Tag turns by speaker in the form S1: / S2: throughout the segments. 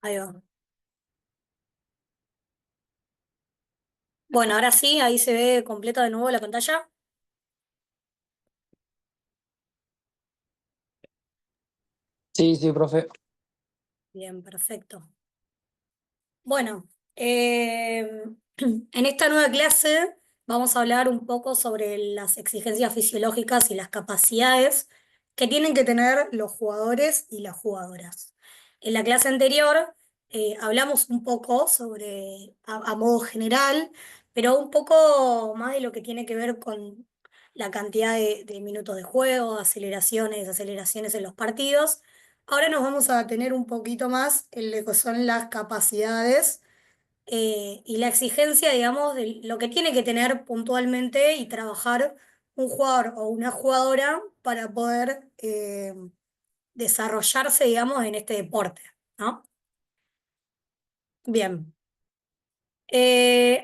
S1: Ahí va. Bueno, ahora sí, ahí se ve completa de nuevo la pantalla.
S2: Sí, sí, profe.
S1: Bien, perfecto. Bueno, en esta nueva clase vamos a hablar un poco sobre las exigencias fisiológicas y las capacidades que tienen que tener los jugadores y las jugadoras. En la clase anterior hablamos un poco sobre, a modo general, pero un poco más de lo que tiene que ver con la cantidad de minutos de juego, aceleraciones, desaceleraciones en los partidos. Ahora nos vamos a tener un poquito más en lo que son las capacidades y la exigencia, digamos, de lo que tiene que tener puntualmente y trabajar un jugador o una jugadora para poder desarrollarse, digamos, en este deporte, ¿no? Bien.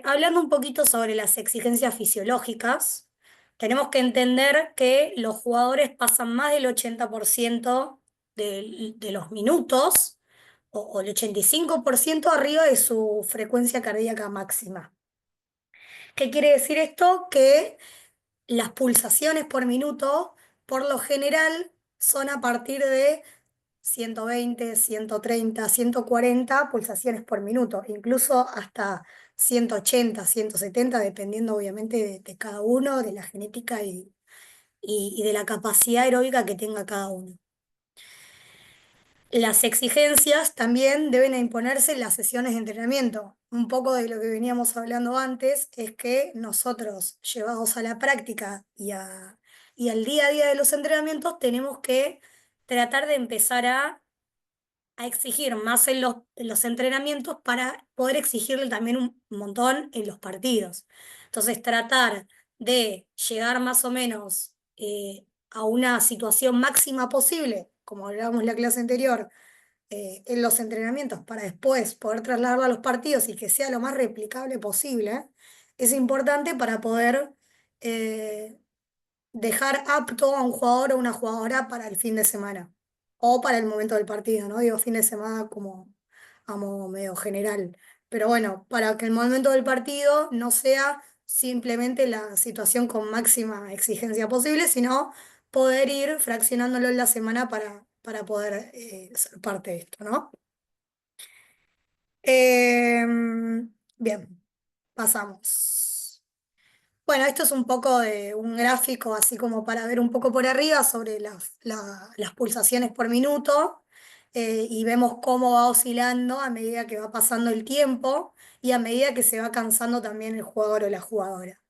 S1: Hablando un poquito sobre las exigencias fisiológicas, tenemos que entender que los jugadores pasan más del 80% de los minutos o el 85% arriba de su frecuencia cardíaca máxima. ¿Qué quiere decir esto? Que las pulsaciones por minuto, por lo general, son a partir de 120, 130, 140 pulsaciones por minuto, incluso hasta 180, 170, dependiendo obviamente de cada uno, de la genética y de la capacidad aeróbica que tenga cada uno. Las exigencias también deben imponerse en las sesiones de entrenamiento. Un poco de lo que veníamos hablando antes es que nosotros, llevados a la práctica y al día a día de los entrenamientos, tenemos que tratar de empezar a exigir más en los entrenamientos para poder exigirle también un montón en los partidos. Entonces, tratar de llegar más o menos a una situación máxima posible, como hablábamos en la clase anterior, en los entrenamientos para después poder trasladarlo a los partidos y que sea lo más replicable posible, es importante para poder eh, dejar apto a un jugador o una jugadora para el fin de semana o para el momento del partido, ¿no? Digo fin de semana como a modo medio general. Pero bueno, para que el momento del partido no sea simplemente la situación con máxima exigencia posible, sino poder ir fraccionándolo en la semana para poder ser parte de esto, ¿no? Bien, pasamos. Bueno, esto es un poco de un gráfico, así como para ver un poco por arriba sobre las pulsaciones por minuto, y vemos cómo va oscilando a medida que va pasando el tiempo y a medida que se va cansando también el jugador o la jugadora.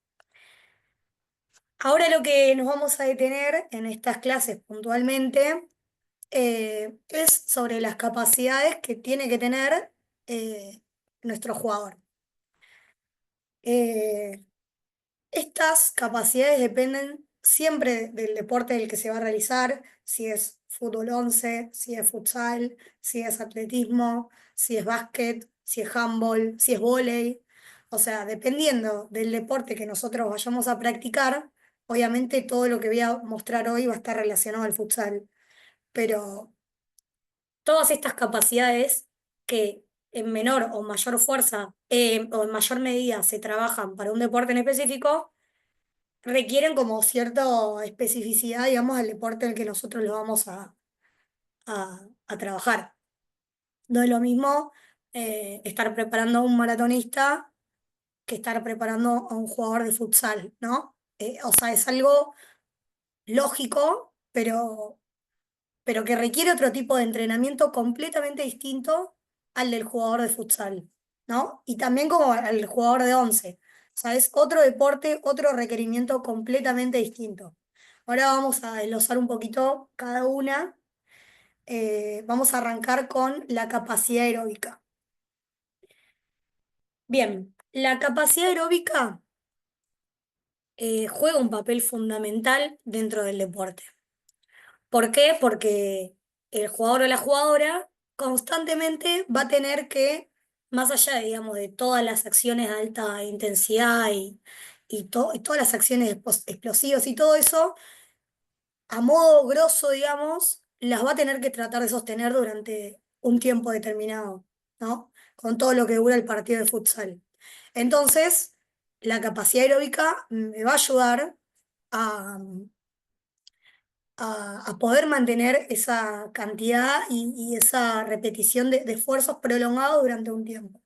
S1: Ahora lo que nos vamos a detener en estas clases puntualmente es sobre las capacidades que tiene que tener nuestro jugador. Eh, Estas capacidades dependen siempre del deporte del que se va a realizar, si es fútbol 11, si es futsal, si es atletismo, si es básquet, si es handball, si es vóley. O sea, dependiendo del deporte que nosotros vayamos a practicar, obviamente todo lo que voy a mostrar hoy va a estar relacionado al futsal. Pero todas estas capacidades que en menor o mayor fuerza o en mayor medida se trabajan para un deporte en específico, requieren como cierta especificidad, digamos, al deporte en el que nosotros lo vamos a trabajar. No es lo mismo estar preparando a un maratonista que estar preparando a un jugador de futsal, ¿no? O sea, es algo lógico, pero que requiere otro tipo de entrenamiento completamente distinto al del jugador de futsal, ¿no? Y también como al jugador de once. O sea, es otro deporte, otro requerimiento completamente distinto. Ahora vamos a desglosar un poquito cada una. Vamos a arrancar con la capacidad aeróbica. Bien, la capacidad aeróbica juega un papel fundamental dentro del deporte. ¿Por qué? Porque el jugador o la jugadora constantemente va a tener que, más allá, digamos, de todas las acciones de alta intensidad y todas las acciones explosivas y todo eso, a modo grosso, digamos, las va a tener que tratar de sostener durante un tiempo determinado. ¿no? Con todo lo que dura el partido de futsal. Entonces, la capacidad aeróbica me va a ayudar a, a poder mantener esa cantidad y esa repetición de esfuerzos prolongados durante un tiempo.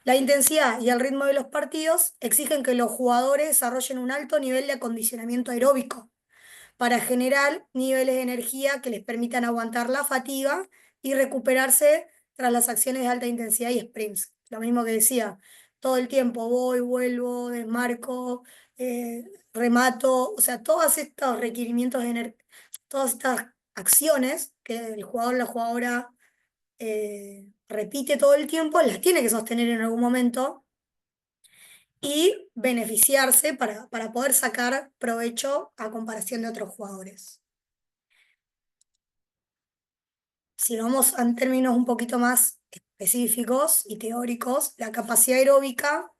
S1: La intensidad y el ritmo de los partidos exigen que los jugadores desarrollen un alto nivel de acondicionamiento aeróbico para generar niveles de energía que les permitan aguantar la fatiga y recuperarse tras las acciones de alta intensidad y sprints. Lo mismo que decía, todo el tiempo voy, vuelvo, desmarco, remato, o sea, todos estos requerimientos de todas estas acciones que el jugador o la jugadora repite todo el tiempo, las tiene que sostener en algún momento y beneficiarse para poder sacar provecho a comparación de otros jugadores. Si vamos en términos un poquito más específicos y teóricos, la capacidad aeróbica,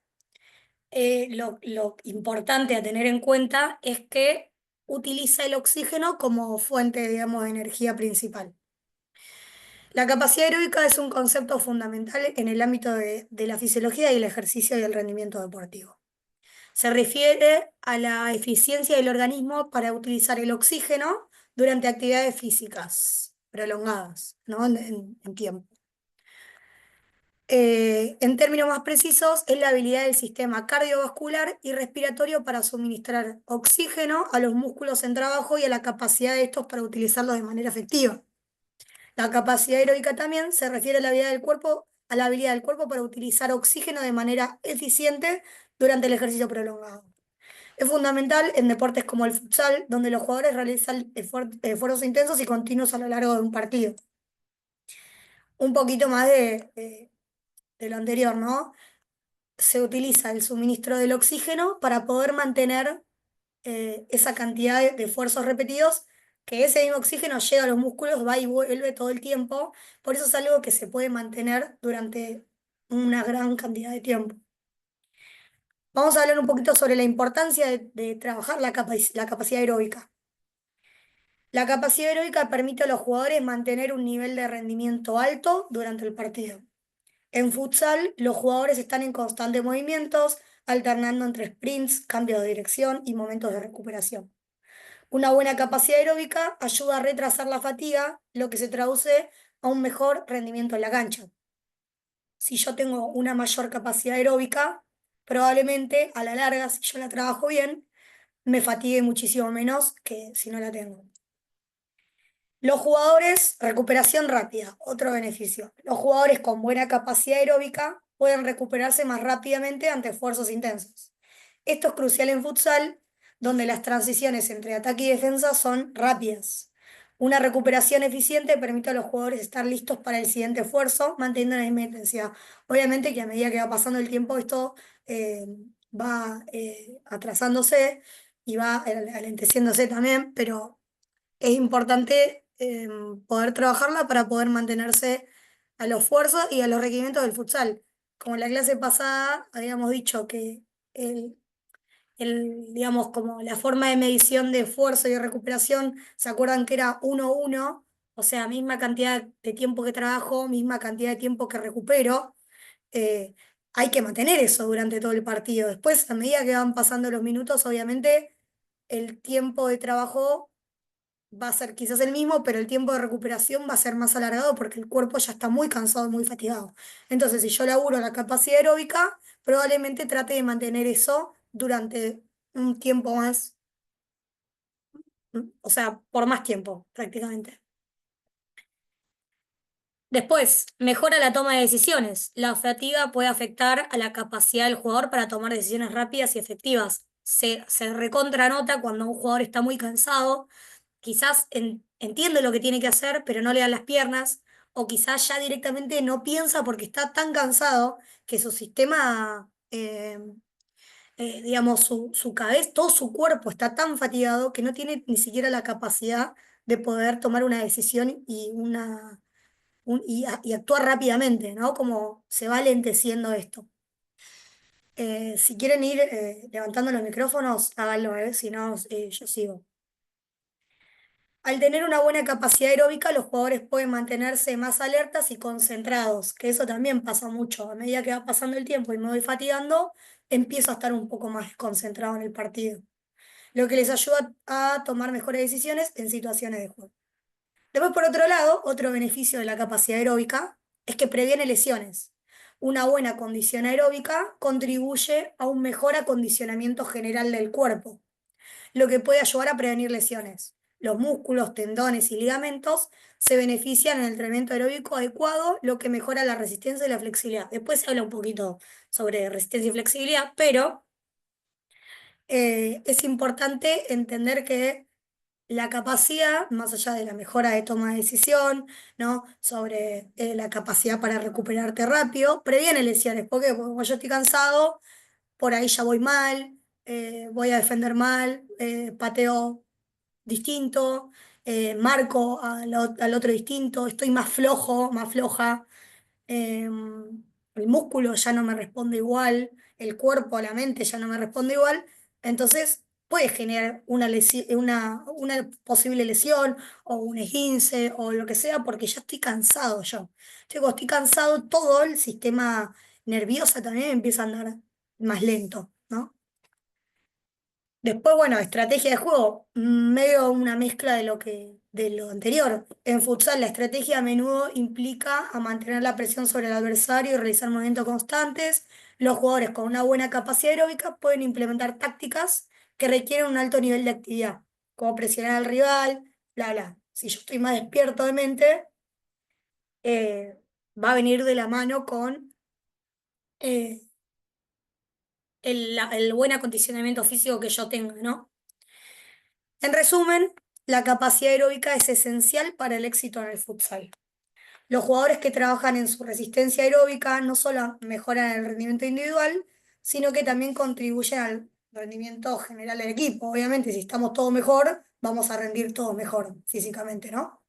S1: lo importante a tener en cuenta es que utiliza el oxígeno como fuente, digamos, de energía principal. La capacidad aeróbica es un concepto fundamental en el ámbito de la fisiología y el ejercicio y el rendimiento deportivo. Se refiere a la eficiencia del organismo para utilizar el oxígeno durante actividades físicas prolongadas, ¿no? En tiempo. En términos más precisos, es la habilidad del sistema cardiovascular y respiratorio para suministrar oxígeno a los músculos en trabajo y a la capacidad de estos para utilizarlos de manera efectiva. La capacidad aeróbica también se refiere a la habilidad del cuerpo para utilizar oxígeno de manera eficiente durante el ejercicio prolongado. Es fundamental en deportes como el futsal, donde los jugadores realizan esfuerzos intensos y continuos a lo largo de un partido. Un poquito más de lo anterior, ¿no? Se utiliza el suministro del oxígeno para poder mantener esa cantidad de esfuerzos repetidos, que ese mismo oxígeno llega a los músculos, va y vuelve todo el tiempo, por eso es algo que se puede mantener durante una gran cantidad de tiempo. Vamos a hablar un poquito sobre la importancia de trabajar la capacidad aeróbica. La capacidad aeróbica permite a los jugadores mantener un nivel de rendimiento alto durante el partido. En futsal, los jugadores están en constantes movimientos, alternando entre sprints, cambios de dirección y momentos de recuperación. Una buena capacidad aeróbica ayuda a retrasar la fatiga, lo que se traduce a un mejor rendimiento en la cancha. Si yo tengo una mayor capacidad aeróbica, probablemente a la larga, si yo la trabajo bien, me fatigue muchísimo menos que si no la tengo. Los jugadores, recuperación rápida, otro beneficio. Los jugadores con buena capacidad aeróbica pueden recuperarse más rápidamente ante esfuerzos intensos. Esto es crucial en futsal, donde las transiciones entre ataque y defensa son rápidas. Una recuperación eficiente permite a los jugadores estar listos para el siguiente esfuerzo, manteniendo la misma intensidad. Obviamente que a medida que va pasando el tiempo, esto eh, va atrasándose y va alenteciéndose también, pero es importante poder trabajarla para poder mantenerse a los esfuerzos y a los requerimientos del futsal. Como en la clase pasada habíamos dicho que el, digamos, como la forma de medición de esfuerzo y de recuperación, ¿se acuerdan que era 1-1? O sea, misma cantidad de tiempo que trabajo, misma cantidad de tiempo que recupero. eh, Hay que mantener eso durante todo el partido. Después, a medida que van pasando los minutos, obviamente el tiempo de trabajo va a ser quizás el mismo, pero el tiempo de recuperación va a ser más alargado porque el cuerpo ya está muy cansado, muy fatigado. Entonces, si yo laburo la capacidad aeróbica, probablemente trate de mantener eso durante un tiempo más, o sea, por más tiempo, prácticamente. Después, mejora la toma de decisiones. La fatiga puede afectar a la capacidad del jugador para tomar decisiones rápidas y efectivas. Se recontranota cuando un jugador está muy cansado, quizás entiende lo que tiene que hacer, pero no le dan las piernas, o quizás ya directamente no piensa porque está tan cansado que su sistema, digamos, su cabeza, todo su cuerpo está tan fatigado que no tiene ni siquiera la capacidad de poder tomar una decisión y actuar rápidamente, ¿no? Como se va lenteciendo esto. Si quieren ir levantando los micrófonos, háganlo, si no, yo sigo. Al tener una buena capacidad aeróbica, los jugadores pueden mantenerse más alertas y concentrados, que eso también pasa mucho. A medida que va pasando el tiempo y me voy fatigando, empiezo a estar un poco más concentrado en el partido, lo que les ayuda a tomar mejores decisiones en situaciones de juego. Después, por otro lado, otro beneficio de la capacidad aeróbica es que previene lesiones. Una buena condición aeróbica contribuye a un mejor acondicionamiento general del cuerpo, lo que puede ayudar a prevenir lesiones. Los músculos, tendones y ligamentos se benefician en el entrenamiento aeróbico adecuado, lo que mejora la resistencia y la flexibilidad. Después se habla un poquito sobre resistencia y flexibilidad, pero es importante entender que la capacidad, más allá de la mejora de toma de decisión, ¿no? Sobre la capacidad para recuperarte rápido, previene lesiones. ¿Por qué? Porque como yo estoy cansado, por ahí ya voy mal, voy a defender mal, pateo distinto, marco al otro distinto, estoy más flojo, más floja, el músculo ya no me responde igual, el cuerpo, la mente ya no me responde igual, entonces puede generar una posible lesión o un esguince o lo que sea porque ya estoy cansado yo. Entonces, cuando estoy cansado, todo el sistema nervioso también empieza a andar más lento, ¿no? Después, bueno, estrategia de juego, medio una mezcla de lo anterior. En futsal, la estrategia a menudo implica a mantener la presión sobre el adversario y realizar movimientos constantes. Los jugadores con una buena capacidad aeróbica pueden implementar tácticas que requieren un alto nivel de actividad, como presionar al rival, bla, bla. Si yo estoy más despierto de mente, eh, va a venir de la mano con eh, el buen acondicionamiento físico que yo tenga, ¿no? En resumen, la capacidad aeróbica es esencial para el éxito en el futsal. Los jugadores que trabajan en su resistencia aeróbica no solo mejoran el rendimiento individual, sino que también contribuyen al rendimiento general del equipo. Obviamente, si estamos todos mejor, vamos a rendir todos mejor físicamente, ¿no?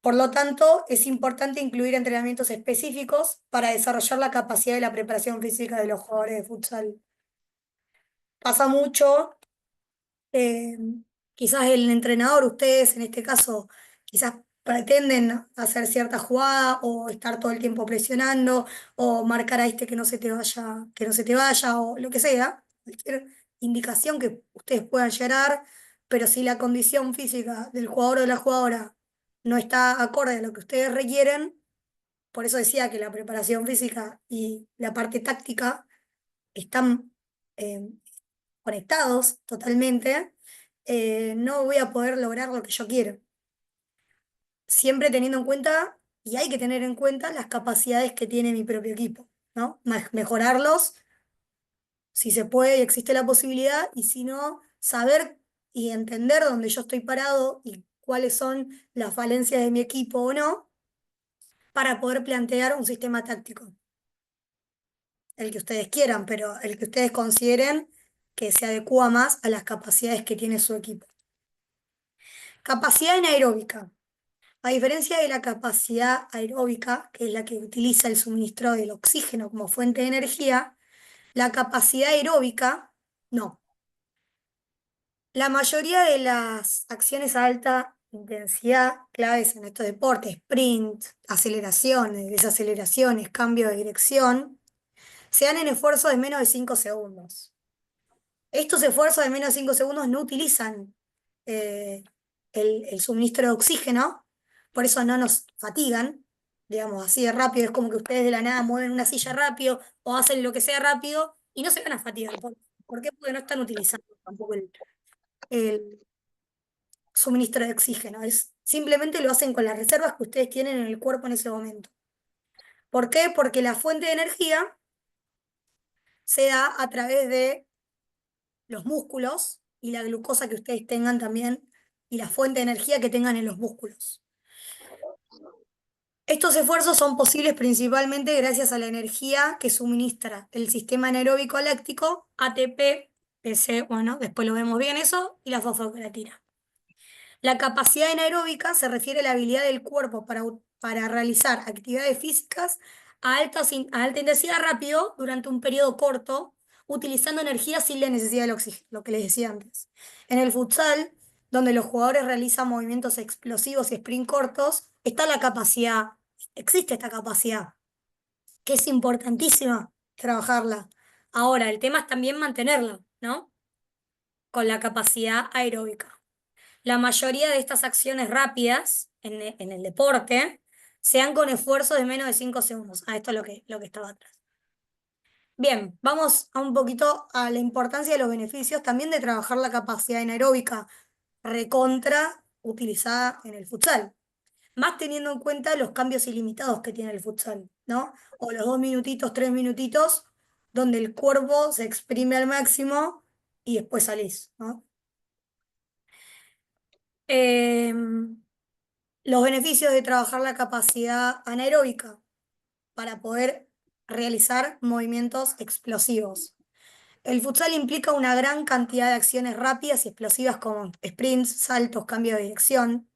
S1: Por lo tanto, es importante incluir entrenamientos específicos para desarrollar la capacidad de la preparación física de los jugadores de futsal. Pasa mucho. Eh, Quizás el entrenador, ustedes en este caso, quizás pretenden hacer cierta jugada o estar todo el tiempo presionando o marcar a este que no se te vaya, que no se te vaya o lo que sea, cualquier indicación que ustedes puedan llegar, pero si la condición física del jugador o de la jugadora no está acorde a lo que ustedes requieren, por eso decía que la preparación física y la parte táctica están eh, conectados totalmente, no voy a poder lograr lo que yo quiero. Siempre teniendo en cuenta, y hay que tener en cuenta, las capacidades que tiene mi propio equipo, ¿no? Mejorarlos si se puede y existe la posibilidad, y si no, saber y entender dónde yo estoy parado y cuáles son las falencias de mi equipo o no, para poder plantear un sistema táctico, el que ustedes quieran, pero el que ustedes consideren que se adecua más a las capacidades que tiene su equipo. Capacidad anaeróbica. A diferencia de la capacidad aeróbica, que es la que utiliza el suministro del oxígeno como fuente de energía, la capacidad aeróbica no. La mayoría de las acciones a alta intensidad claves en estos deportes, sprint, aceleraciones, desaceleraciones, cambio de dirección, se dan en esfuerzos de menos de 5 segundos. Estos esfuerzos de menos de 5 segundos no utilizan eh, el suministro de oxígeno, por eso no nos fatigan, digamos, así de rápido. Es como que ustedes de la nada mueven una silla rápido o hacen lo que sea rápido y no se van a fatigar. ¿Por qué? Porque no están utilizando tampoco el suministro de oxígeno. Simplemente lo hacen con las reservas que ustedes tienen en el cuerpo en ese momento. ¿Por qué? Porque la fuente de energía se da a través de los músculos y la glucosa que ustedes tengan también y la fuente de energía que tengan en los músculos. Estos esfuerzos son posibles principalmente gracias a la energía que suministra el sistema anaeróbico láctico, ATP, PC, bueno, después lo vemos bien eso, y la fosfocreatina. La capacidad anaeróbica se refiere a la habilidad del cuerpo para realizar actividades físicas a alta intensidad rápido durante un periodo corto, utilizando energía sin la necesidad del oxígeno, lo que les decía antes. En el futsal, donde los jugadores realizan movimientos explosivos y sprint cortos, está la capacidad, existe esta capacidad, que es importantísima trabajarla. Ahora, el tema es también mantenerla, ¿no? Con la capacidad aeróbica. La mayoría de estas acciones rápidas en el deporte se dan con esfuerzos de menos de 5 segundos. Ah, esto es lo que estaba atrás. Bien, vamos a un poquito a la importancia de los beneficios también de trabajar la capacidad anaeróbica recontra utilizada en el futsal. Más teniendo en cuenta los cambios ilimitados que tiene el futsal, ¿no? O los 2 minutitos, 3 minutitos, donde el cuerpo se exprime al máximo y después salís, ¿no? Los beneficios de trabajar la capacidad anaeróbica para poder realizar movimientos explosivos. El futsal implica una gran cantidad de acciones rápidas y explosivas como sprints, saltos, cambio de dirección.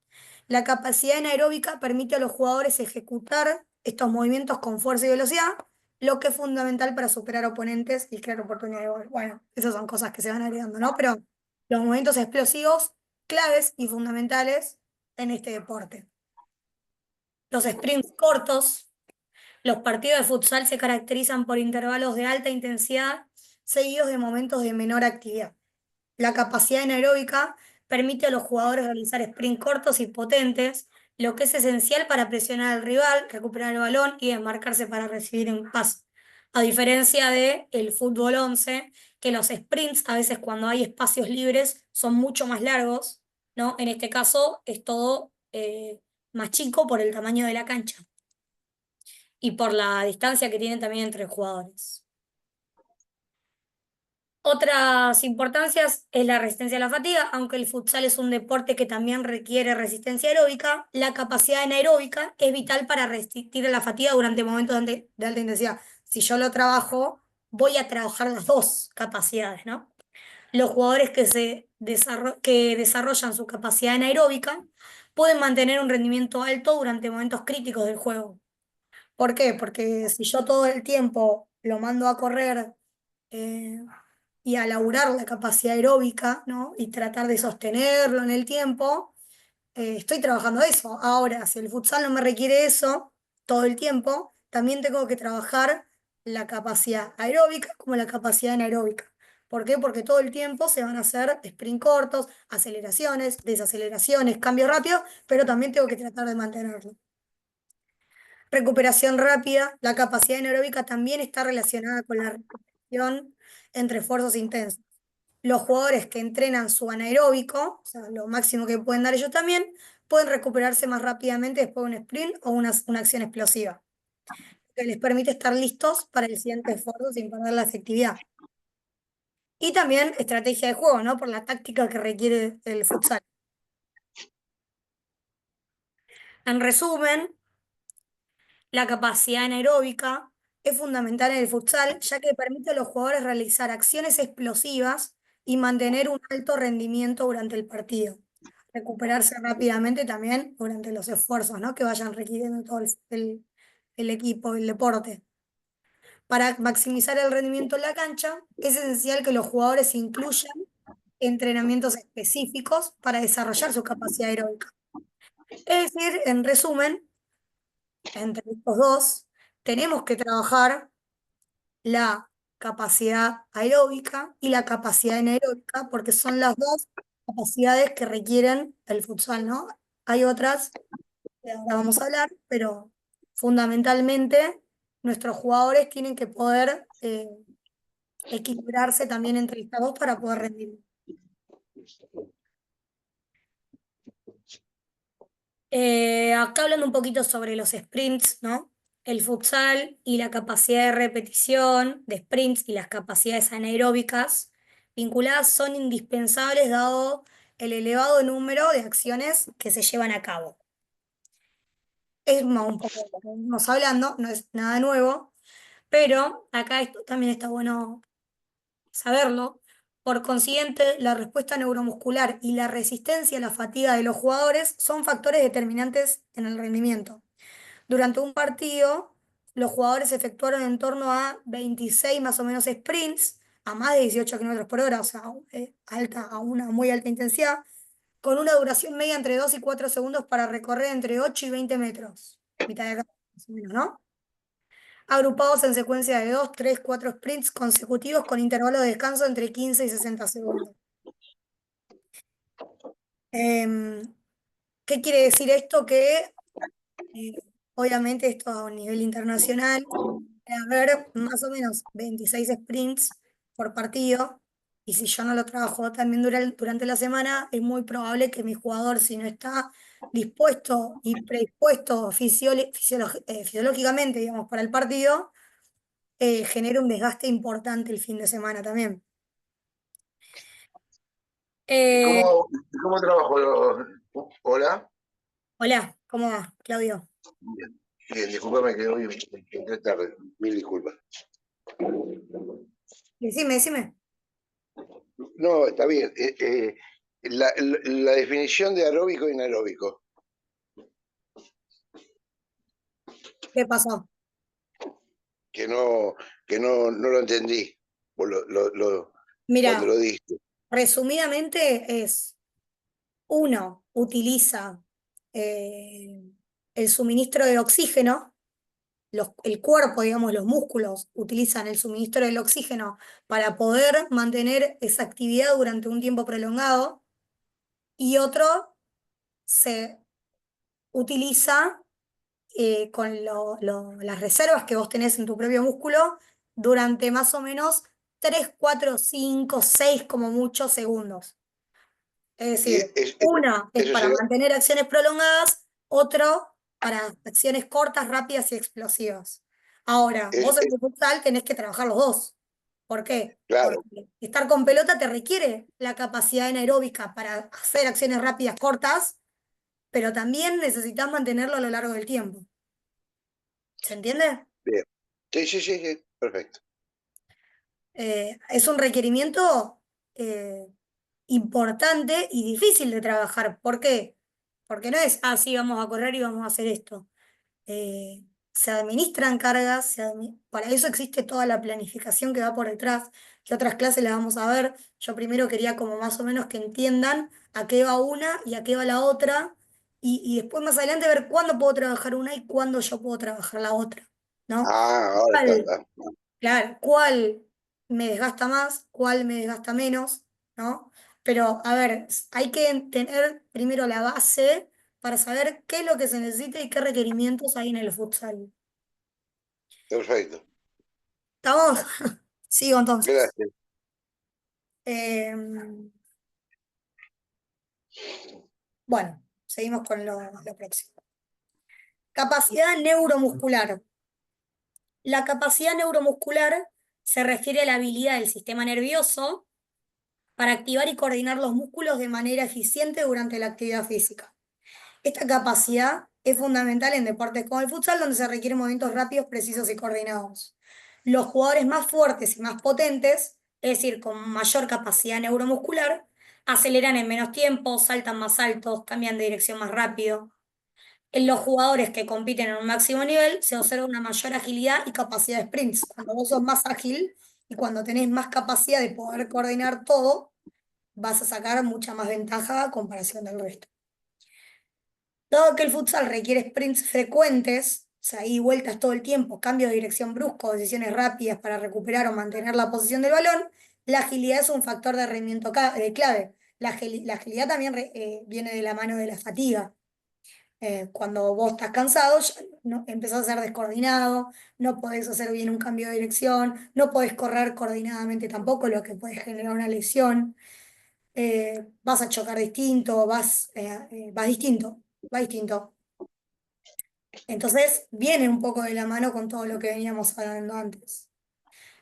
S1: La capacidad anaeróbica permite a los jugadores ejecutar estos movimientos con fuerza y velocidad, lo que es fundamental para superar oponentes y crear oportunidades de gol. Bueno, esas son cosas que se van agregando, ¿no? Pero los movimientos explosivos, claves y fundamentales en este deporte. Los sprints cortos. Los partidos de futsal se caracterizan por intervalos de alta intensidad seguidos de momentos de menor actividad. La capacidad anaeróbica permite a los jugadores realizar sprints cortos y potentes, lo que es esencial para presionar al rival, recuperar el balón y desmarcarse para recibir un pase. A diferencia de el fútbol 11, que los sprints, a veces cuando hay espacios libres, son mucho más largos, ¿no? En este caso es todo más chico por el tamaño de la cancha y por la distancia que tienen también entre jugadores. Otras importancias es la resistencia a la fatiga, aunque el futsal es un deporte que también requiere resistencia aeróbica, la capacidad anaeróbica es vital para resistir a la fatiga durante momentos de alta intensidad. Si yo lo trabajo, voy a trabajar las dos capacidades, ¿no? Los jugadores que desarrollan su capacidad anaeróbica pueden mantener un rendimiento alto durante momentos críticos del juego. ¿Por qué? Porque si yo todo el tiempo lo mando a correr eh, y a laburar la capacidad aeróbica, ¿no? Y tratar de sostenerlo en el tiempo, estoy trabajando eso. Ahora, si el futsal no me requiere eso todo el tiempo, también tengo que trabajar la capacidad aeróbica como la capacidad anaeróbica. ¿Por qué? Porque todo el tiempo se van a hacer sprint cortos, aceleraciones, desaceleraciones, cambios rápidos, pero también tengo que tratar de mantenerlo. Recuperación rápida. La capacidad anaeróbica también está relacionada con la recuperación entre esfuerzos intensos. Los jugadores que entrenan su anaeróbico, o sea, lo máximo que pueden dar ellos también, pueden recuperarse más rápidamente después de un sprint o una acción explosiva, que les permite estar listos para el siguiente esfuerzo sin perder la efectividad. Y también estrategia de juego, ¿no? Por la táctica que requiere el futsal. En resumen, la capacidad anaeróbica es fundamental en el futsal, ya que permite a los jugadores realizar acciones explosivas y mantener un alto rendimiento durante el partido. Recuperarse rápidamente también durante los esfuerzos, ¿no? Que vayan requiriendo todo el equipo, el deporte. Para maximizar el rendimiento en la cancha, es esencial que los jugadores incluyan entrenamientos específicos para desarrollar su capacidad aeróbica. Es decir, en resumen, entre estos dos, tenemos que trabajar la capacidad aeróbica y la capacidad anaeróbica, porque son las dos capacidades que requieren el futsal, ¿no? Hay otras que ahora vamos a hablar, pero fundamentalmente nuestros jugadores tienen que poder equilibrarse también entre estas dos para poder rendir. Acá hablando un poquito sobre los sprints, ¿no? El futsal y la capacidad de repetición de sprints y las capacidades anaeróbicas vinculadas son indispensables dado el elevado número de acciones que se llevan a cabo. Es más un poco de lo que venimos hablando, no es nada nuevo, pero acá esto también está bueno saberlo. Por consiguiente, la respuesta neuromuscular y la resistencia a la fatiga de los jugadores son factores determinantes en el rendimiento. Durante un partido, los jugadores efectuaron en torno a 26 más o menos sprints a más de 18 kilómetros por hora, o sea, a una muy alta intensidad, con una duración media entre 2 y 4 segundos para recorrer entre 8 y 20 metros. Mitad de carrera, más o menos, ¿no? Agrupados en secuencia de 2, 3, 4 sprints consecutivos con intervalos de descanso entre 15 y 60 segundos. Em, ¿Qué quiere decir esto? Que obviamente esto a un nivel internacional, debe haber más o menos 26 sprints por partido, y si yo no lo trabajo también durante la semana, es muy probable que mi jugador, si no está dispuesto y predispuesto fisiológicamente, digamos, para el partido, genere un desgaste importante el fin de semana también.
S3: ¿Y
S1: Eh,
S3: cómo trabajo? Hola.
S1: Hola, ¿cómo va, Claudio?
S3: Bien, bien, discúlpame que hoy entré tarde. Mil disculpas.
S1: Decime.
S3: No, está bien. La definición de aeróbico y anaeróbico,
S1: ¿Qué pasó?
S3: que no, no lo entendí cuando
S1: Mira,
S3: lo diste.
S1: resumidamente es: uno utiliza eh, el suministro de oxígeno, el cuerpo, digamos, los músculos utilizan el suministro del oxígeno para poder mantener esa actividad durante un tiempo prolongado, y otro se utiliza con las reservas que vos tenés en tu propio músculo durante más o menos 3, 4, 5, 6 como muchos segundos. Es
S3: Y
S1: decir, una es
S3: eso
S1: para
S3: se da.
S1: mantener acciones prolongadas, otro para acciones cortas, rápidas y explosivas. Ahora, vos en
S3: Es-
S1: tu futsal tenés que trabajar los dos. ¿Por qué?
S3: claro,
S1: Porque estar con pelota te requiere la capacidad anaeróbica para hacer acciones rápidas, cortas, pero también necesitas mantenerlo a lo largo del tiempo. ¿Se entiende?
S3: bien. Sí, sí, sí, sí, perfecto.
S1: Es un requerimiento eh, importante y difícil de trabajar. ¿Por qué? Porque no es, ah, sí, vamos a correr y vamos a hacer esto. Se administran cargas, para eso existe toda la planificación que va por detrás, que otras clases las vamos a ver. Yo primero quería como más o menos que entiendan a qué va una y a qué va la otra, y después más adelante ver cuándo puedo trabajar una y cuándo yo puedo trabajar la otra, ¿no?
S3: Ah, ahora está.
S1: ¿Cuál? Claro, ¿cuál me desgasta más? ¿Cuál me desgasta menos? ¿No? Pero, a ver, hay que tener primero la base para saber qué es lo que se necesita y qué requerimientos hay en el futsal.
S3: Perfecto.
S1: ¿Estamos? Sigo entonces.
S3: Gracias.
S1: Em, bueno, seguimos con lo próximo. Capacidad neuromuscular. La capacidad neuromuscular se refiere a la habilidad del sistema nervioso para activar y coordinar los músculos de manera eficiente durante la actividad física. Esta capacidad es fundamental en deportes como el futsal, donde se requieren movimientos rápidos, precisos y coordinados. Los jugadores más fuertes y más potentes, es decir, con mayor capacidad neuromuscular, aceleran en menos tiempo, saltan más altos, cambian de dirección más rápido. En los jugadores que compiten en un máximo nivel, se observa una mayor agilidad y capacidad de sprints. Cuando vos sos más ágil y cuando tenés más capacidad de poder coordinar todo, vas a sacar mucha más ventaja a comparación del resto. Dado que el futsal requiere sprints frecuentes, o sea, ida y vueltas todo el tiempo, cambios de dirección bruscos, decisiones rápidas para recuperar o mantener la posición del balón, la agilidad es un factor de rendimiento clave. La agilidad también viene de la mano de la fatiga. Cuando vos estás cansado, ya no, empezás a ser descoordinado, no podés hacer bien un cambio de dirección, no podés correr coordinadamente tampoco, lo que puede generar una lesión. Vas a chocar distinto, va distinto. Entonces, viene un poco de la mano con todo lo que veníamos hablando antes.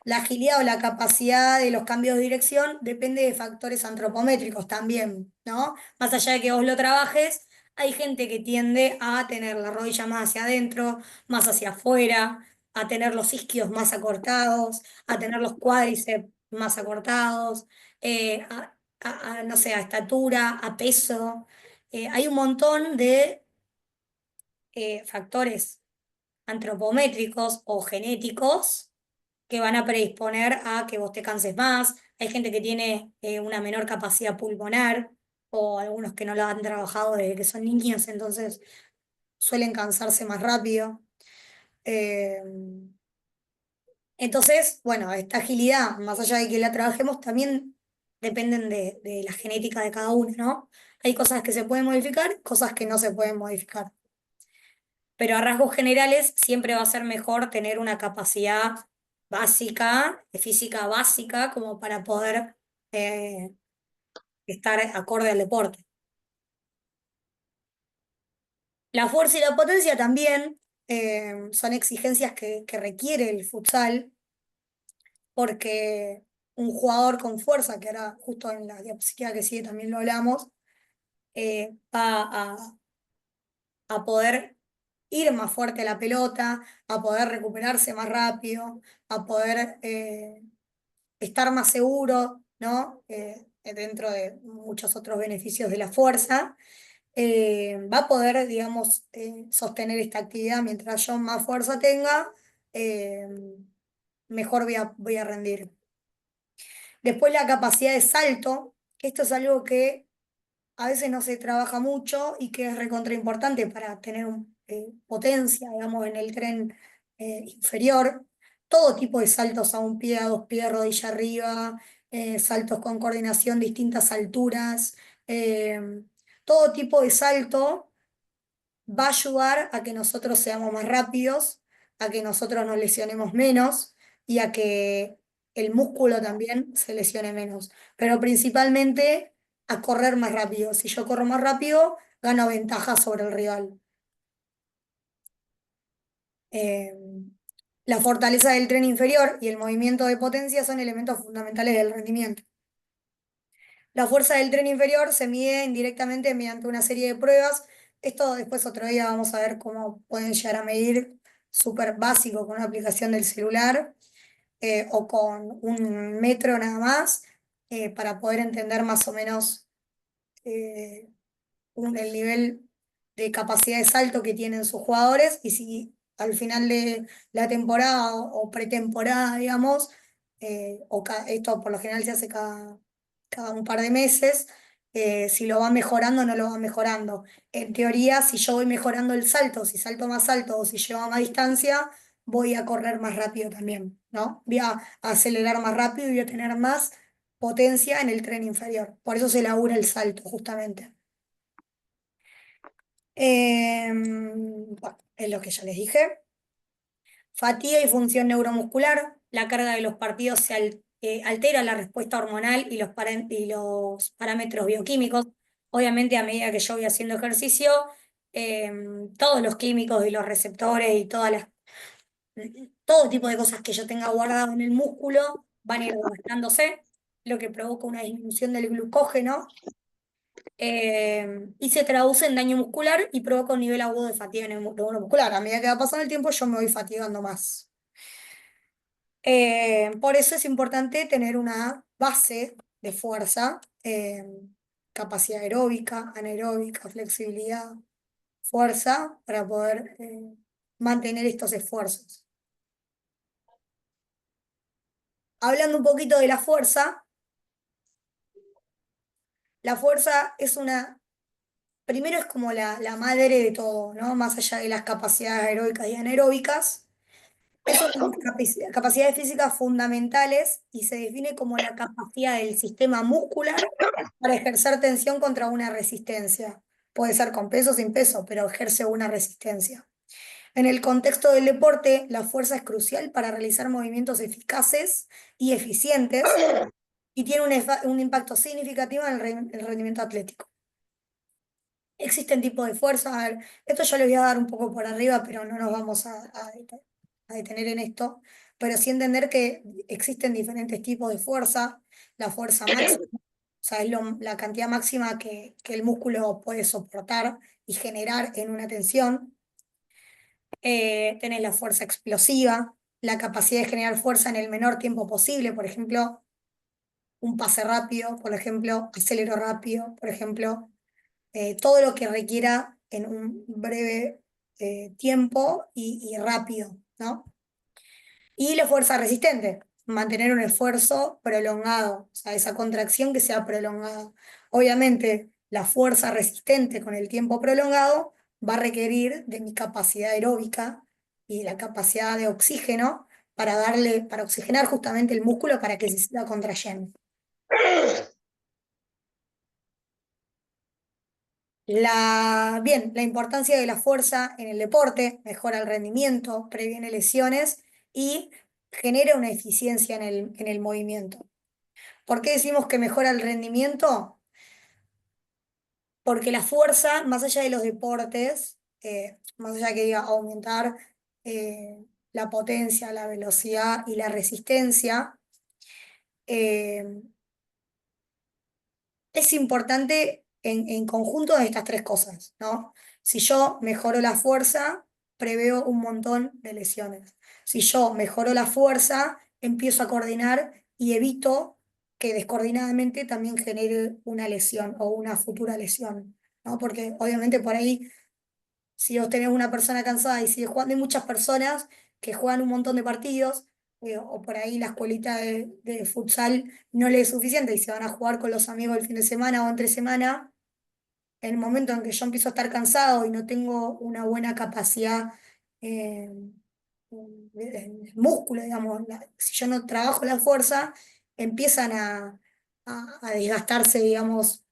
S1: La agilidad o la capacidad de los cambios de dirección depende de factores antropométricos también, ¿no? Más allá de que vos lo trabajes, hay gente que tiende a tener la rodilla más hacia adentro, más hacia afuera, a tener los isquios más acortados, a tener los cuádriceps más acortados, no sé, a estatura, a peso. Hay un montón de factores antropométricos o genéticos que van a predisponer a que vos te canses más. Hay gente que tiene una menor capacidad pulmonar. o algunos que no lo han trabajado desde que son niños, entonces suelen cansarse más rápido. Eh, entonces, bueno, esta agilidad, más allá de que la trabajemos, también dependen de la genética de cada uno, ¿no? Hay cosas que se pueden modificar, cosas que no se pueden modificar. Pero a rasgos generales siempre va a ser mejor tener una capacidad básica, de física básica, como para poder eh, estar acorde al deporte. La fuerza y la potencia también son exigencias que requiere el futsal, porque un jugador con fuerza, que ahora justo en la diapositiva que sigue también lo hablamos, va a poder ir más fuerte a la pelota, a poder recuperarse más rápido, a poder estar más seguro, ¿no? Dentro de muchos otros beneficios de la fuerza, va a poder, digamos, sostener esta actividad mientras yo más fuerza tenga, eh, mejor voy a rendir. Después la capacidad de salto, que esto es algo que a veces no se trabaja mucho y que es recontra importante para tener potencia, digamos, en el tren inferior. Todo tipo de saltos a un pie, a dos pies, rodilla arriba, saltos con coordinación, distintas alturas. eh, Todo tipo de salto va a ayudar a que nosotros seamos más rápidos, a que nosotros nos lesionemos menos y a que el músculo también se lesione menos. Pero principalmente a correr más rápido. Si yo corro más rápido, gano ventaja sobre el rival. Eh, la fortaleza del tren inferior y el movimiento de potencia son elementos fundamentales del rendimiento. La fuerza del tren inferior se mide indirectamente mediante una serie de pruebas. Esto después otro día vamos a ver cómo pueden llegar a medir, súper básico con una aplicación del celular o con un metro nada más, para poder entender más o menos eh, el nivel de capacidad de salto que tienen sus jugadores y si al final de la temporada o pretemporada, digamos, esto por lo general se hace cada un par de meses, si lo va mejorando o no lo va mejorando. En teoría, si yo voy mejorando el salto, si salto más alto o si llevo más distancia, voy a correr más rápido también, ¿no? Voy a acelerar más rápido y voy a tener más potencia en el tren inferior. Por eso se labura el salto, justamente. Bueno, es lo que ya les dije. Fatiga y función neuromuscular. La carga de los partidos altera la respuesta hormonal y y los parámetros bioquímicos. Obviamente, a medida que yo voy haciendo ejercicio, todos los químicos y los receptores y todo tipo de cosas que yo tenga guardado en el músculo van a ir desgastándose, lo que provoca una disminución del glucógeno y se traduce en daño muscular y provoca un nivel agudo de fatiga neuromuscular. A medida que va pasando el tiempo, yo me voy fatigando más. Por eso es importante tener una base de fuerza, capacidad aeróbica, anaeróbica, flexibilidad, fuerza, para poder mantener estos esfuerzos. Hablando un poquito de la fuerza es primero es como la madre de todo, ¿no? Más allá de las capacidades aeróbicas y anaeróbicas. Es una de las capacidades físicas fundamentales y se define como la capacidad del sistema muscular para ejercer tensión contra una resistencia. Puede ser con peso o sin peso, pero ejerce una resistencia. En el contexto del deporte, la fuerza es crucial para realizar movimientos eficaces y eficientes y tiene un impacto significativo en el rendimiento atlético. Existen tipos de fuerza. A ver, esto yo les voy a dar un poco por arriba, pero no nos vamos a detener en esto. Pero sí entender que existen diferentes tipos de fuerza. La fuerza máxima, o sea, es la cantidad máxima que el músculo puede soportar y generar en una tensión. Tenés la fuerza explosiva, la capacidad de generar fuerza en el menor tiempo posible. Por ejemplo, un pase rápido, por ejemplo, acelero rápido, por ejemplo todo lo que requiera en un breve tiempo y rápido, ¿no? Y la fuerza resistente, mantener un esfuerzo prolongado, o sea, esa contracción que sea prolongada. Obviamente, la fuerza resistente con el tiempo prolongado va a requerir de mi capacidad aeróbica y la capacidad de oxígeno para oxigenar justamente el músculo para que se siga contrayendo. Bien, la importancia de la fuerza en el deporte: mejora el rendimiento, previene lesiones y genera una eficiencia en el movimiento. ¿Por qué decimos que mejora el rendimiento? Porque la fuerza, más allá de los deportes, más allá que diga aumentar la potencia, la velocidad y la resistencia, eh, es importante en conjunto de estas tres cosas, ¿no? Si yo mejoro la fuerza, preveo un montón de lesiones. Si yo mejoro la fuerza, empiezo a coordinar y evito que descoordinadamente también genere una lesión o una futura lesión, ¿no? Porque obviamente por ahí, si vos tenés una persona cansada y sigue jugando, hay muchas personas que juegan un montón de partidos, o por ahí la escuelita de futsal no le es suficiente y se van a jugar con los amigos el fin de semana o entre semana. En el momento en que yo empiezo a estar cansado y no tengo una buena capacidad eh, en el músculo, digamos, si yo no trabajo la fuerza, empiezan a desgastarse, digamos,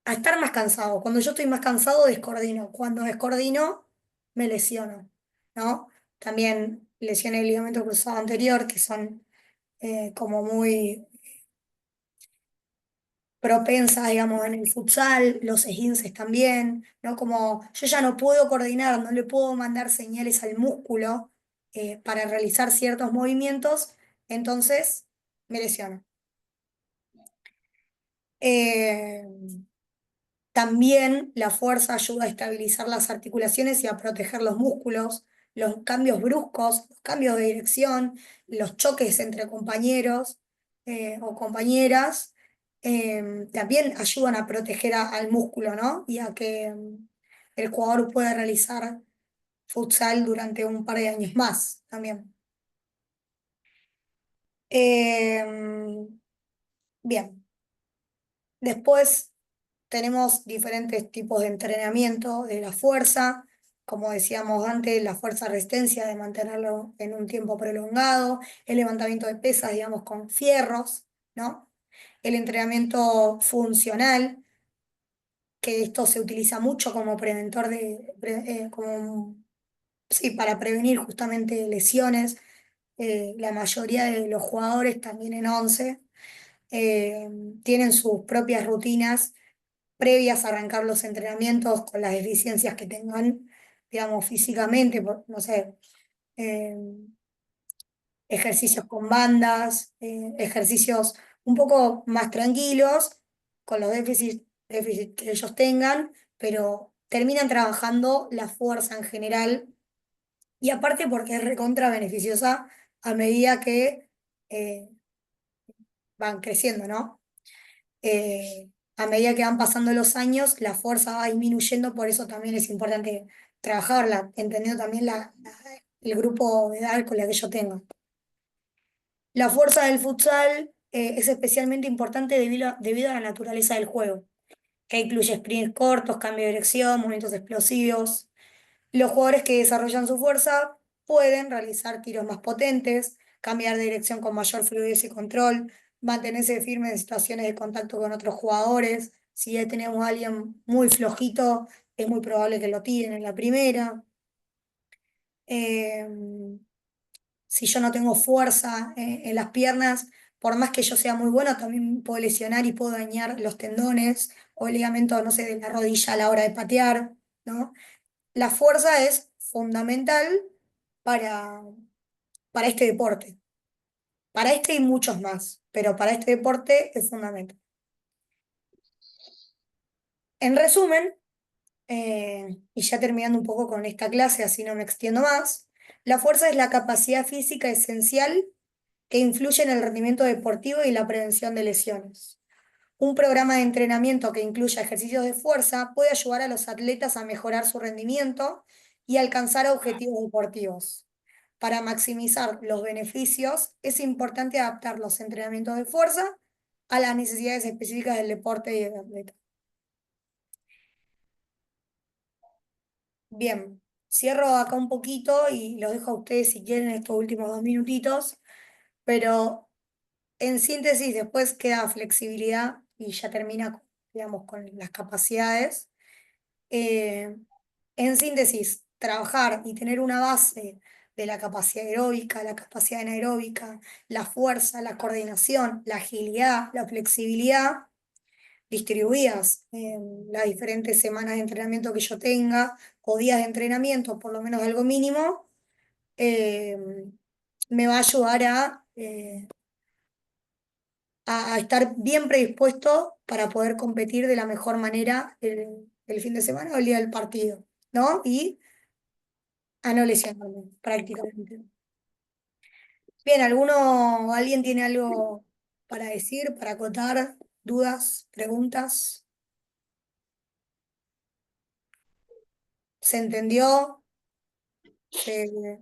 S1: a estar más cansado. Cuando yo estoy más cansado, descoordino. Cuando descoordino, me lesiono, ¿no? También lesiones del ligamento cruzado anterior, que son como muy propensas, digamos, en el futsal, los esguinces también, ¿no? Como yo ya no puedo coordinar, no le puedo mandar señales al músculo para realizar ciertos movimientos, entonces me lesiono. Eh, También la fuerza ayuda a estabilizar las articulaciones y a proteger los músculos. Los cambios bruscos, los cambios de dirección, los choques entre compañeros o compañeras, también ayudan a proteger al músculo, ¿no? Y a que el jugador pueda realizar futsal durante un par de años más también. Bien, después tenemos diferentes tipos de entrenamiento de la fuerza, como decíamos antes, la fuerza resistencia de mantenerlo en un tiempo prolongado, el levantamiento de pesas, digamos, con fierros, ¿no? El entrenamiento funcional, que esto se utiliza mucho como preventor sí, para prevenir justamente lesiones. La mayoría de los jugadores, también en 11, eh, tienen sus propias rutinas previas a arrancar los entrenamientos con las deficiencias que tengan, digamos, físicamente, no sé, eh, ejercicios con bandas, ejercicios un poco más tranquilos, con los déficits que ellos tengan, pero terminan trabajando la fuerza en general, y aparte porque es recontra beneficiosa a medida que eh, van creciendo, ¿no? A medida que van pasando los años, la fuerza va disminuyendo, por eso también es importante trabajarla, entendiendo también el grupo de edad con la que yo tengo. La fuerza del futsal es especialmente importante debido a la naturaleza del juego, que incluye sprints cortos, cambio de dirección, movimientos explosivos. Los jugadores que desarrollan su fuerza pueden realizar tiros más potentes, cambiar de dirección con mayor fluidez y control, mantenerse firmes en situaciones de contacto con otros jugadores. Si ya tenemos a alguien muy flojito, es muy probable que lo tiren en la primera. Eh, si yo no tengo fuerza en las piernas, por más que yo sea muy bueno, también puedo lesionar y puedo dañar los tendones o el ligamento, no sé, de la rodilla a la hora de patear, ¿no? La fuerza es fundamental para, para este deporte. Para este y muchos más, pero para este deporte es fundamental. En resumen, y ya terminando un poco con esta clase, así no me extiendo más, la fuerza es la capacidad física esencial que influye en el rendimiento deportivo y la prevención de lesiones. Un programa de entrenamiento que incluya ejercicios de fuerza puede ayudar a los atletas a mejorar su rendimiento y alcanzar objetivos deportivos. Para maximizar los beneficios, es importante adaptar los entrenamientos de fuerza a las necesidades específicas del deporte y del atleta. Bien, cierro acá un poquito y los dejo a ustedes si quieren estos últimos 2 minutitos, pero en síntesis después queda flexibilidad y ya termina, digamos, con las capacidades. Eh, en síntesis, trabajar y tener una base de la capacidad aeróbica, la capacidad anaeróbica, la fuerza, la coordinación, la agilidad, la flexibilidad, distribuidas en las diferentes semanas de entrenamiento que yo tenga o días de entrenamiento, por lo menos algo mínimo, eh, me va a ayudar a estar bien predispuesto para poder competir de la mejor manera el fin de semana o el día del partido, ¿no? Y a no lesionarme prácticamente. Bien, alguien tiene algo para decir, para acotar, dudas, preguntas? ¿Se entendió? Se-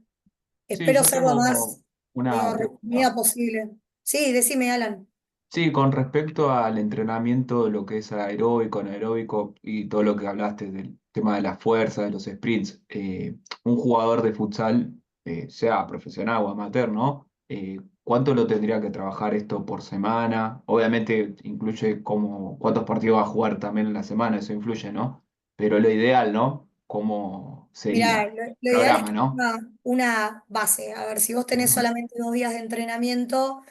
S4: Sí,
S1: Espero
S4: yo
S1: ser lo
S4: tengo
S1: más,
S4: una
S1: digamos, resumida
S4: pregunta.
S1: posible. Sí, decime, Alan.
S4: Sí, con respecto al entrenamiento, de lo que es aeróbico, anaeróbico y todo lo que hablaste del tema de la fuerza, de los sprints, un jugador de futsal, sea profesional o amateur, ¿no? ¿Cuánto lo tendría que trabajar esto por semana? Obviamente incluye cuántos partidos va a jugar también en la semana, eso influye, ¿no? Pero lo ideal, ¿no? ¿Cómo
S1: Mirá,
S4: sería
S1: lo
S4: el
S1: ideal es
S4: programa,
S1: que
S4: ¿no?
S1: tenga una base. A ver, si vos tenés
S4: Ujú,
S1: solamente 2 días de entrenamiento,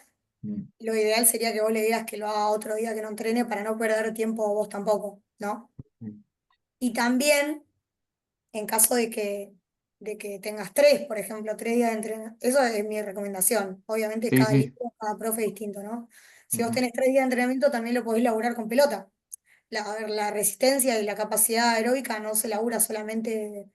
S4: ujú,
S1: lo ideal sería que vos le digas que lo haga otro día que no entrene para no perder tiempo vos tampoco, ¿no?
S4: ujú.
S1: Y también, en caso de que tengas 3, por ejemplo, 3 días de entrenamiento, eso es mi recomendación. Obviamente
S4: Sí,
S1: cada
S4: sí.
S1: equipo, cada profe es distinto, ¿no? Si vos
S4: Ujú,
S1: tenés 3 días de entrenamiento, también lo podés laburar con pelota. A ver, la resistencia y la capacidad aeróbica no se labura solamente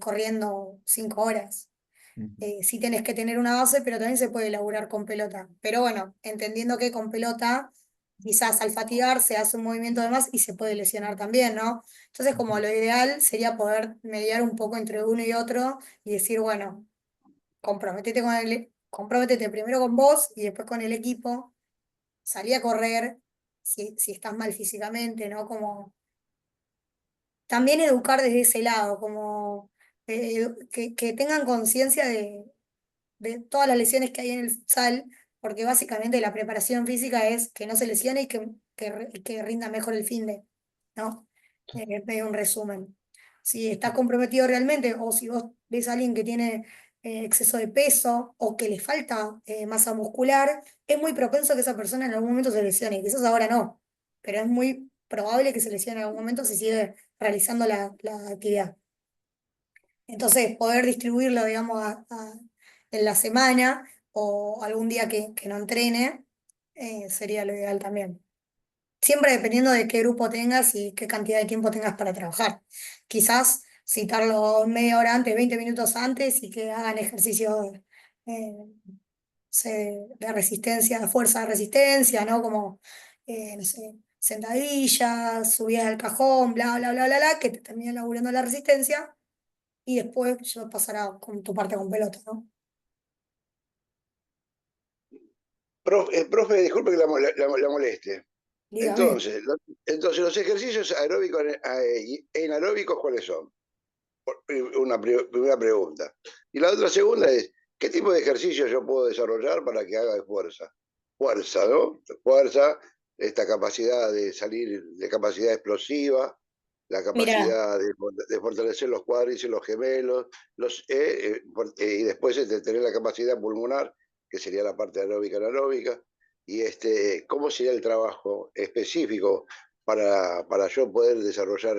S1: corriendo 5 horas.
S4: ujú,
S1: Sí tenés que tener una base, pero también se puede laburar con pelota. Pero bueno, entendiendo que con pelota, quizás al fatigar se hace un movimiento de más y se puede lesionar también, ¿no? Entonces, como
S4: ujú,
S1: lo ideal sería poder mediar un poco entre uno y otro y decir, bueno, comprométete primero con vos y después con el equipo, salí a correr, si estás mal físicamente, ¿no? Como también educar desde ese lado, como que tengan conciencia de todas las lesiones que hay en el futsal, porque básicamente la preparación física es que no se lesione y que rinda mejor el finde, ¿no? Es un resumen. Si estás comprometido realmente o si vos ves a alguien que tiene exceso de peso o que le falta masa muscular, es muy propenso que esa persona en algún momento se lesione, quizás ahora no, pero es muy probable que se lesione en algún momento si sigue realizando la actividad. Entonces, poder distribuirlo, digamos, en la semana o algún día que no entrene, sería lo ideal también. Siempre dependiendo de qué grupo tengas y qué cantidad de tiempo tengas para trabajar. Quizás citarlo media hora antes, 20 minutos antes y que hagan ejercicios eh, de resistencia, de fuerza de resistencia, ¿no? Como, no sé, sentadillas, subidas al cajón, bla, bla, bla, bla, bla, que te terminan laburando la resistencia y después yo pasará con tu parte con pelota, ¿no?
S3: Profe, disculpe que la moleste.
S1: Dígame.
S3: Entonces, los ejercicios aeróbicos e inaeróbicos, ¿cuáles son? Una primera pregunta. Y la otra segunda es, ¿qué tipo de ejercicio yo puedo desarrollar para que haga de fuerza? Fuerza, ¿no? Fuerza, esta capacidad de salir, de capacidad explosiva, la
S1: Mira,
S3: capacidad de fortalecer los cuádriceps, los gemelos, y después de tener la capacidad pulmonar, que sería la parte aeróbica anaeróbica, y cómo sería el trabajo específico para yo poder desarrollar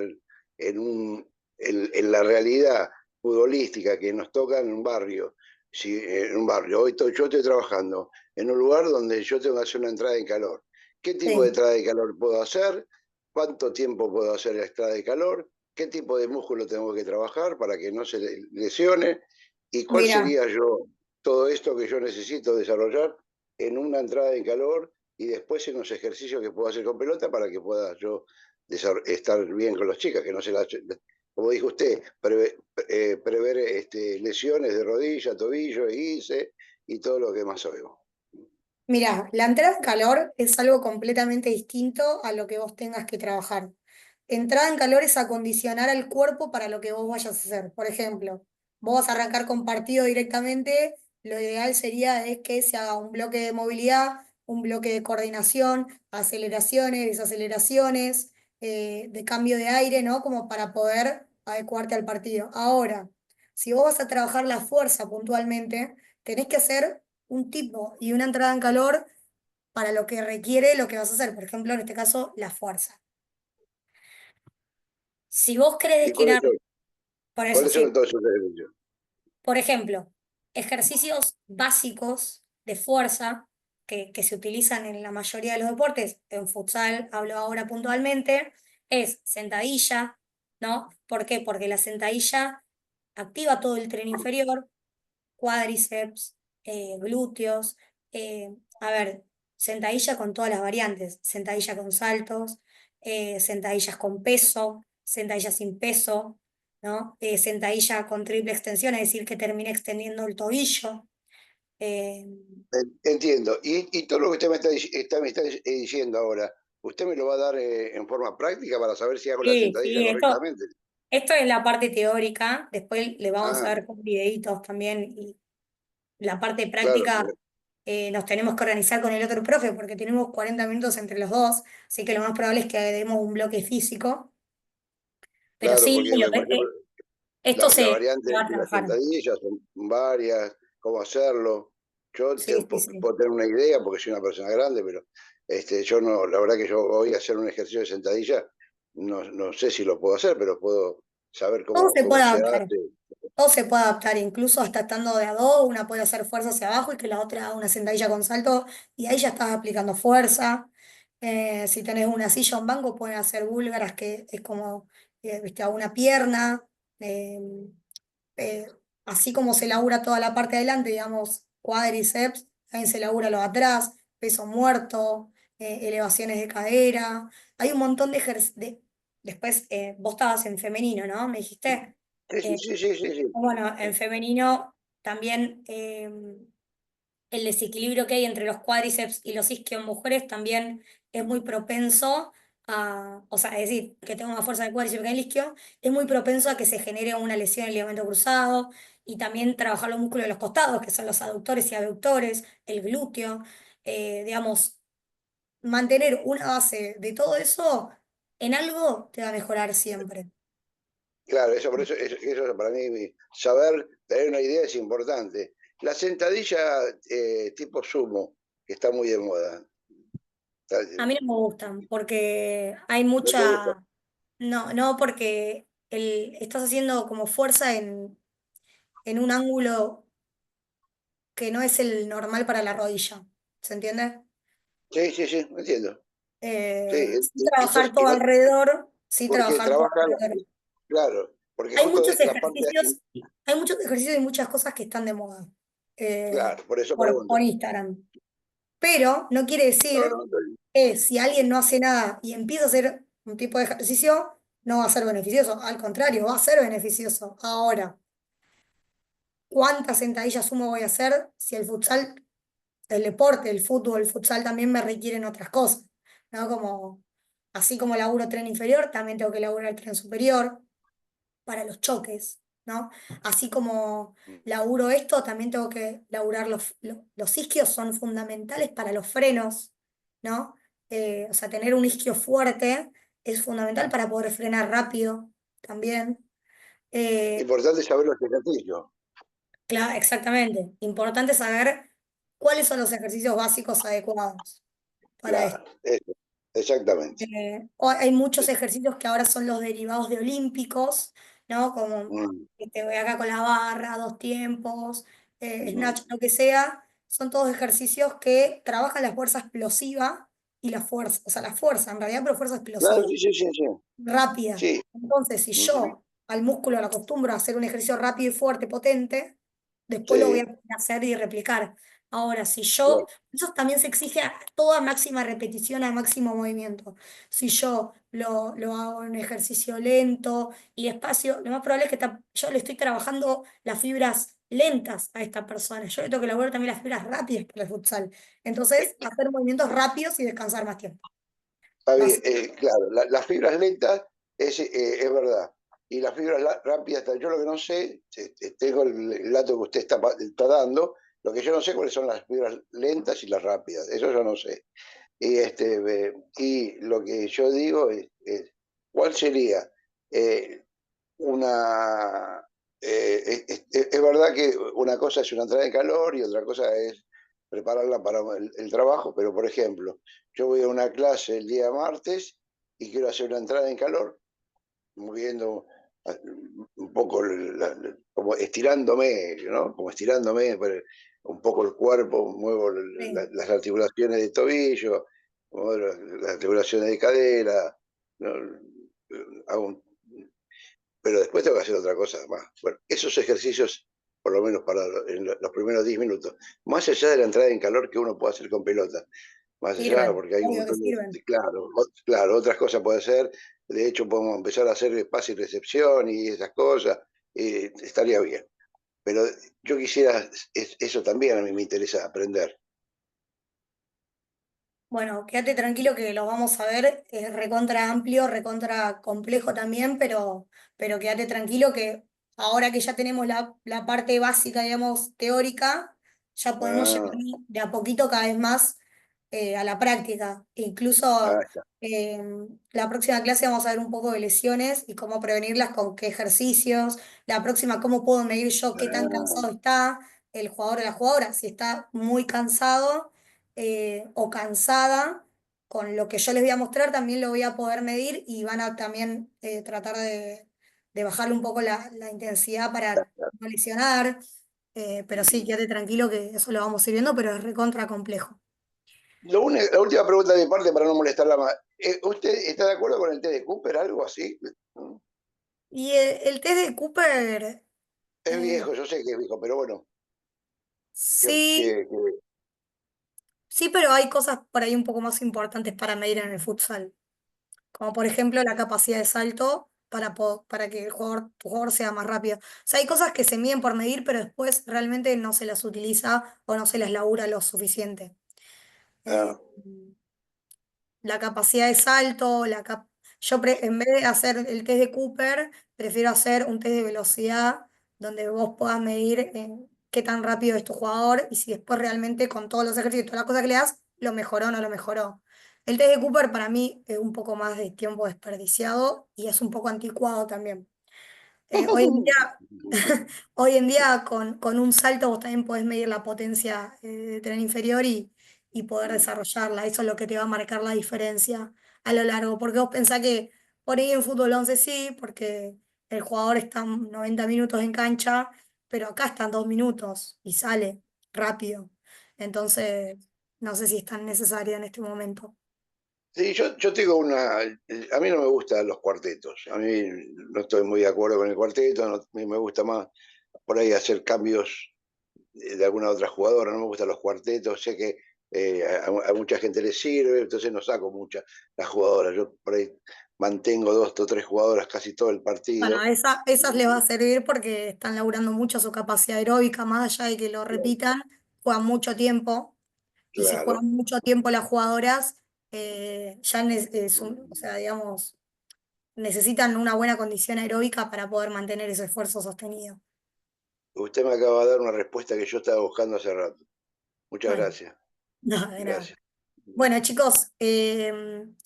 S3: en, un, en la realidad futbolística que nos toca en un barrio. Si, en un barrio, yo estoy trabajando en un lugar donde yo tengo que hacer una entrada en calor. ¿Qué tipo de
S1: sí,
S3: entrada de calor puedo hacer? ¿Cuánto tiempo puedo hacer la entrada de calor? ¿Qué tipo de músculo tengo que trabajar para que no se lesione? ¿Y cuál
S1: mira,
S3: sería todo esto que yo necesito desarrollar en una entrada en calor y después en los ejercicios que puedo hacer con pelota para que pueda yo estar bien con las chicas, que no se la, como dijo usted, prever lesiones de rodilla, tobillo, ICE y todo lo que más sabemos.
S1: mira, la entrada en calor es algo completamente distinto a lo que vos tengas que trabajar. Entrada en calor es acondicionar al cuerpo para lo que vos vayas a hacer. Por ejemplo, vos vas a arrancar con partido directamente, lo ideal sería es que se haga un bloque de movilidad, un bloque de coordinación, aceleraciones, desaceleraciones, de cambio de aire, ¿no? Como para poder adecuarte al partido. Ahora, si vos vas a trabajar la fuerza puntualmente, tenés que hacer un tipo y una entrada en calor para lo que requiere lo que vas a hacer. Por ejemplo, en este caso, la fuerza. Si vos querés
S3: ¿Y
S1: destinar, por eso
S3: cuáles son
S1: sí,
S3: todos esos ejercicios?
S1: por ejemplo, ejercicios básicos de fuerza que se utilizan en la mayoría de los deportes, en futsal hablo ahora puntualmente, es sentadilla, ¿no? ¿Por qué? Porque la sentadilla activa todo el tren inferior, cuádriceps, glúteos, a ver, sentadilla con todas las variantes, sentadilla con saltos, sentadillas con peso, sentadilla sin peso, ¿no? Sentadilla con triple extensión, es decir, que termine extendiendo el tobillo. eh,
S3: Entiendo. Y todo lo que usted me está diciendo ahora, ¿usted me lo va a dar en forma práctica para saber si hago la
S1: sí,
S3: sentadilla
S1: sí,
S3: correctamente?
S1: esto es la parte teórica, después le vamos a
S3: Ah,
S1: ver con videitos también y la parte
S3: claro.
S1: práctica nos tenemos que organizar con el otro profe porque tenemos 40 minutos entre los dos, así que lo más probable es que demos un bloque físico, pero
S3: Claro,
S1: sí,
S3: porque, por ejemplo,
S1: esto
S3: la
S1: se
S3: variante
S1: va a
S3: de las
S1: trabajar.
S3: sentadillas son varias, cómo hacerlo. Yo
S1: Sí, sí, sí.
S3: puedo tener una idea porque soy una persona grande, pero yo no, la verdad que yo voy a hacer un ejercicio de sentadilla, no sé si lo puedo hacer, pero puedo saber
S1: Todo se
S3: cómo
S1: puede
S3: se
S1: adaptar,
S3: hace.
S1: todo se puede adaptar, incluso hasta estando de a dos, una puede hacer fuerza hacia abajo y que la otra haga una sentadilla con salto y ahí ya estás aplicando fuerza. Si tenés una silla o un banco, pueden hacer búlgaras, que es como, viste, a una pierna. eh, eh, Así como se labura toda la parte de adelante, digamos, cuádriceps, también se labura lo de atrás, peso muerto, elevaciones de cadera. Hay un montón de ejercicios. Después, vos estabas en femenino, ¿no? Me dijiste.
S3: Sí, sí,
S1: Eh,
S3: sí, sí, sí, sí.
S1: bueno, en femenino también el desequilibrio que hay entre los cuádriceps y los isquios en mujeres también es muy propenso a, o sea, es decir, que tenga más fuerza en el cuádriceps que en el isquio, es muy propenso a que se genere una lesión en el ligamento cruzado y también trabajar los músculos de los costados, que son los aductores y abductores, el glúteo, digamos, mantener una base de todo eso en algo te va a mejorar siempre.
S3: Claro, por eso para mí, saber, tener una idea es importante. La sentadilla tipo sumo, que está muy de moda.
S1: A mí no me gustan porque hay
S3: ¿No te gusta?
S1: mucha. No, no, porque estás haciendo como fuerza en un ángulo que no es el normal para la rodilla. ¿Se entiende?
S3: Sí, sí, sí, entiendo. Sí,
S1: Sí trabajar todo
S3: igual
S1: alrededor, sí
S3: porque
S1: trabajar todo
S3: trabaja,
S1: alrededor.
S3: claro, porque
S1: Hay
S3: justo
S1: muchos
S3: la parte,
S1: ejercicios, hay muchos ejercicios y muchas cosas que están de moda
S3: claro, por eso
S1: por
S3: pregunto.
S1: Instagram. Pero no quiere
S3: No,
S1: decir
S3: no,
S1: que si alguien no hace nada y empieza a hacer un tipo de ejercicio, no va a ser beneficioso. Al contrario, va a ser beneficioso. Ahora, ¿cuántas sentadillas sumo voy a hacer si el futsal, el deporte, el fútbol, el futsal también me requieren otras cosas? ¿No? Como, así como laburo tren inferior, también tengo que laburar el tren superior para los choques, ¿no? Así como laburo esto, también tengo que laburar los isquios, son fundamentales para los frenos, ¿no? O sea, tener un isquio fuerte es fundamental para poder frenar rápido también. Eh,
S3: importante saber los ejercicios.
S1: Exactamente. Importante saber cuáles son los ejercicios básicos adecuados para esto.
S3: Claro, eso, exactamente.
S1: Hay muchos ejercicios que ahora son los derivados de olímpicos, ¿no? Como
S3: Mm,
S1: voy acá con la barra, dos tiempos,
S3: mm.
S1: snatch, lo que sea. Son todos ejercicios que trabajan la fuerza explosiva y la fuerza, o sea, la fuerza en realidad, pero fuerza
S3: Claro,
S1: explosiva,
S3: sí, sí, sí, sí.
S1: rápida.
S3: Sí,
S1: Entonces, si
S3: ujú,
S1: yo al músculo lo acostumbro a hacer un ejercicio rápido y fuerte, potente, después lo voy
S3: sí,
S1: a hacer y replicar. Ahora, si yo,
S3: claro.
S1: eso también se exige a toda máxima repetición, a máximo movimiento. Si yo lo hago en un ejercicio lento y despacio, lo más probable es que yo le estoy trabajando las fibras lentas a esta persona. Yo le tengo que elaborar también las fibras rápidas para el futsal. Entonces, hacer movimientos rápidos y descansar más tiempo.
S3: Está bien,
S1: Basi-
S3: claro, las fibras lentas Es verdad. Y las fibras rápidas, yo lo que no sé, tengo el dato que usted está dando, lo que yo no sé cuáles son las fibras lentas y las rápidas, eso yo no sé. Y lo que yo digo ¿cuál sería una... es verdad que una cosa es una entrada de calor y otra cosa es prepararla para el trabajo, pero por ejemplo, yo voy a una clase el día martes y quiero hacer una entrada en calor, moviendo un poco, como estirándome, ¿no? Como estirándome un poco el cuerpo, muevo
S1: Sí.
S3: las articulaciones de tobillo, muevo las articulaciones de cadera, ¿no? Hago pero después tengo que hacer otra cosa más. Bueno, esos ejercicios, por lo menos para en los primeros 10 minutos, más allá de la entrada en calor que uno puede hacer con pelota, más allá,
S1: Sirven,
S3: porque hay un
S1: obvio que
S3: montón
S1: sirven.
S3: claro, claro, otras cosas puede hacer. De hecho, podemos empezar a hacer pase y recepción y esas cosas, estaría bien. Pero yo quisiera, eso también a mí me interesa aprender.
S1: Bueno, quédate tranquilo que lo vamos a ver, es recontra amplio, recontra complejo también, pero quédate tranquilo que ahora que ya tenemos la parte básica, digamos, teórica, ya podemos
S3: Ah,
S1: llegar de a poquito cada vez más a la práctica.
S3: ah,
S1: Incluso
S3: está.
S1: eh, la próxima clase vamos a ver un poco de lesiones y cómo prevenirlas con qué ejercicios. La próxima, cómo puedo medir yo qué tan
S3: Ah,
S1: cansado está el jugador o la jugadora, si está muy cansado o cansada, con lo que yo les voy a mostrar también lo voy a poder medir y van a también tratar de bajarle un poco la intensidad para no lesionar. Pero sí, quédate tranquilo que eso lo vamos a ir viendo, pero es recontra complejo.
S3: la última pregunta de mi parte para no molestarla más. ¿Usted está de acuerdo con el té de Cooper, algo así?
S1: Y el test de Cooper,
S3: Es
S1: eh,
S3: viejo, yo sé que es viejo, pero bueno, que,
S1: sí,
S3: que- que-
S1: sí, pero hay cosas por ahí un poco más importantes para medir en el futsal, como por ejemplo la capacidad de salto para que tu jugador sea más rápido. O sea, hay cosas que se miden por medir, pero después realmente no se las utiliza o no se las labura lo suficiente. Eh,
S3: ah,
S1: la capacidad de salto, en vez de hacer el test de Cooper, prefiero hacer un test de velocidad donde vos puedas medir qué tan rápido es tu jugador y si después realmente con todos los ejercicios y todas las cosas que le das, lo mejoró o no lo mejoró. El test de Cooper para mí es un poco más de tiempo desperdiciado y es un poco anticuado también. Hoy en día, hoy en día con un salto vos también podés medir la potencia de tren inferior y poder desarrollarla. Eso es lo que te va a marcar la diferencia a lo largo. Porque vos pensás que por ahí en fútbol 11 sí, porque el jugador está 90 minutos en cancha, pero acá están 2 minutos y sale rápido. Entonces, no sé si es tan necesaria en este momento.
S3: sí, yo tengo a mí no me gustan los cuartetos, a mí no estoy muy de acuerdo con el cuarteto, a mí me gusta más por ahí hacer cambios de alguna otra jugadora, no me gustan los cuartetos, sé que a mucha gente le sirve, entonces no saco muchas las jugadoras, yo por ahí mantengo 2 o 3 jugadoras casi todo el
S1: Bueno,
S3: partido.
S1: esas les va a servir porque están laburando mucho su capacidad aeróbica, más allá de que lo repitan, juegan mucho tiempo, y si
S3: Claro.
S1: juegan mucho tiempo las jugadoras, ya o sea, digamos, necesitan una buena condición aeróbica para poder mantener ese esfuerzo sostenido.
S3: Usted me acaba de dar una respuesta que yo estaba buscando hace rato. Muchas
S1: Bueno,
S3: gracias.
S1: no, de nada.
S3: Gracias.
S1: Bueno, chicos,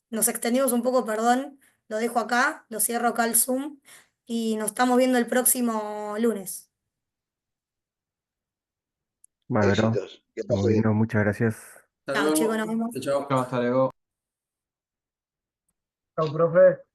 S1: nos extendimos un poco, perdón, lo dejo acá, lo cierro acá el Zoom y nos estamos viendo el próximo lunes.
S5: Bárbaro.
S3: Éxitos. Que pase bien.
S5: Bueno, muchas gracias.
S2: Hasta
S1: Chao, chicos, nos
S2: luego.
S1: vemos.
S2: Chao, chao.
S4: Chao, hasta luego.
S2: Chao, profe.